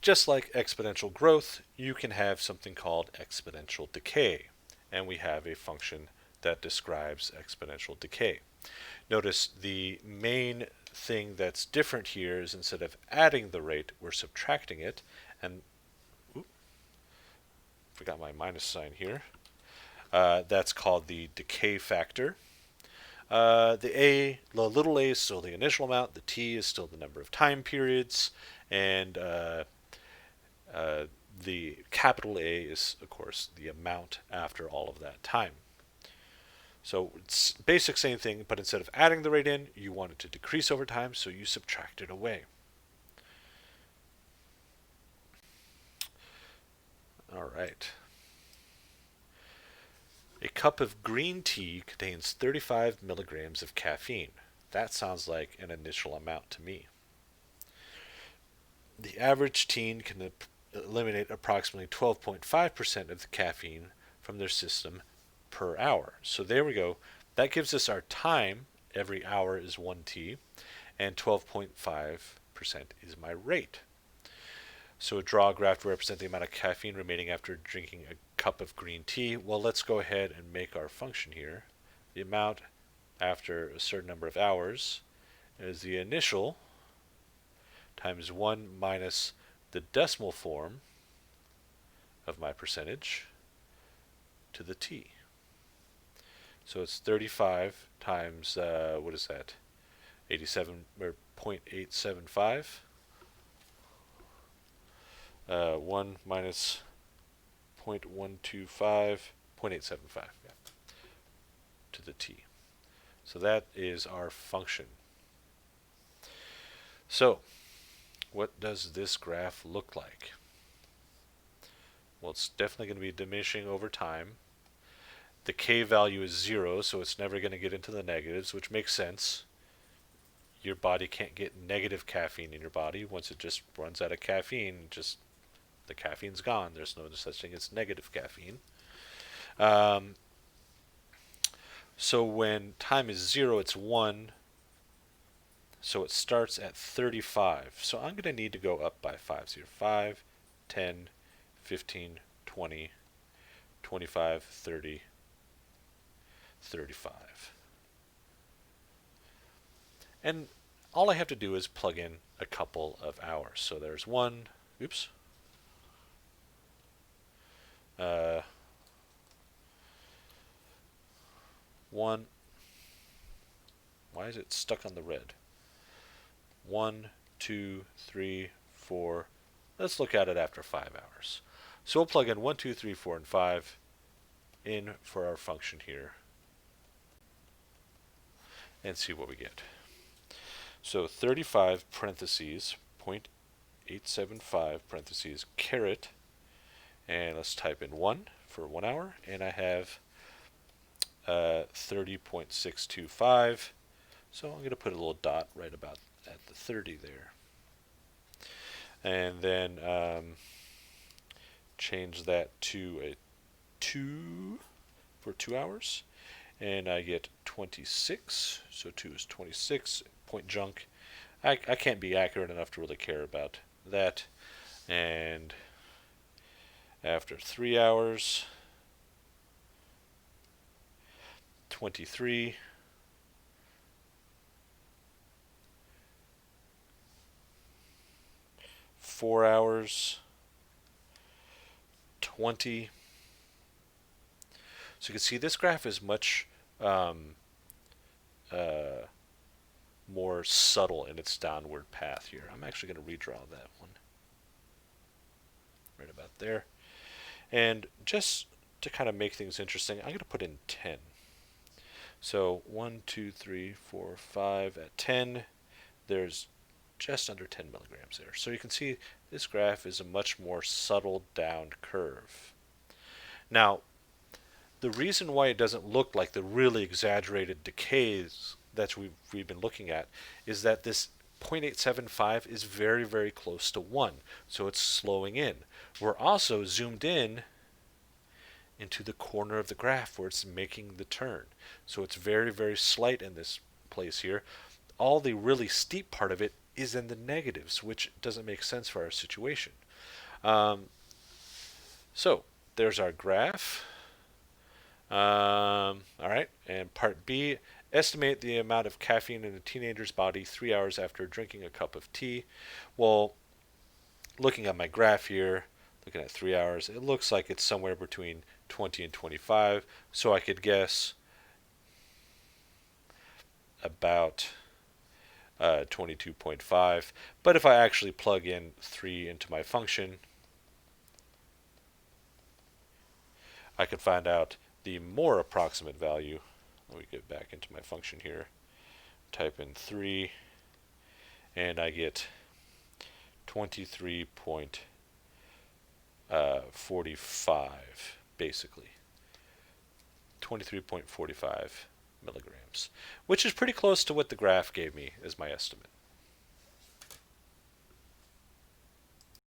Just like exponential growth, you can have something called exponential decay, and we have a function that describes exponential decay. Notice the main thing that's different here is instead of adding the rate, we're subtracting it, and oops, forgot my minus sign here. That's called the decay factor. The little a is still the initial amount, the t is still the number of time periods, and uh, the capital A is, of course, the amount after all of that time. So it's basic same thing, but instead of adding the rate in, you want it to decrease over time, so you subtract it away. All right. A cup of green tea contains 35 milligrams of caffeine. That sounds like an initial amount to me. The average teen can eliminate approximately 12.5% of the caffeine from their system per hour. So there we go. That gives us our time. Every hour is 1t, and 12.5% is my rate. So draw a graph to represent the amount of caffeine remaining after drinking a cup of green tea. Well, let's go ahead and make our function here. The amount after a certain number of hours is the initial times 1 minus the decimal form of my percentage to the t. So it's 35 times, what is that? 87 or 0.875. 1 minus 0.125, 0.875, yeah, to the t. So that is our function. So what does this graph look like? Well, it's definitely going to be diminishing over time. The k value is 0, so it's never going to get into the negatives, which makes sense. Your body can't get negative caffeine in your body. Once it just runs out of caffeine, just the caffeine's gone. There's no such thing as negative caffeine. So when time is 0, it's 1. So it starts at 35. So I'm going to need to go up by 5. 0, 5, 10, 15, 20, 25, 30, 35. And all I have to do is plug in a couple of hours. So there's 1, oops, 1. Why is it stuck on the red? 1, 2, 3, 4. Let's look at it after 5 hours. So we'll plug in 1, 2, 3, 4, and 5 in for our function here and see what we get. So 35 parentheses 0.875 parentheses caret, and let's type in 1 for 1 hour, and I have 30.625. So I'm going to put a little dot right about at the 30 there. And then change that to a 2 for 2 hours. And I get 26. So 2 is 26. Point junk. I can't be accurate enough to really care about that. And after 3 hours, 23. 4 hours, 20. So you can see this graph is much more subtle in its downward path here. I'm actually going to redraw that one right about there. And just to kind of make things interesting, I'm going to put in 10. So 1, 2, 3, 4, 5 at 10. There's just under 10 milligrams there. So you can see this graph is a much more subtle down curve. Now, the reason why it doesn't look like the really exaggerated decays that we've been looking at is that this 0.875 is very, very close to 1. So it's slowing in. We're also zoomed in into the corner of the graph where it's making the turn. So it's very, very slight in this place here. All the really steep part of it is in the negatives, which doesn't make sense for our situation. So there's our graph. All right, and part B, estimate the amount of caffeine in a teenager's body 3 hours after drinking a cup of tea. Well, looking at my graph here, looking at 3 hours, it looks like it's somewhere between 20 and 25. So I could guess about 22.5. But if I actually plug in 3 into my function, I could find out the more approximate value. Let me get back into my function here. Type in 3, and I get 23.45, basically. 23.45 milligrams, which is pretty close to what the graph gave me as my estimate.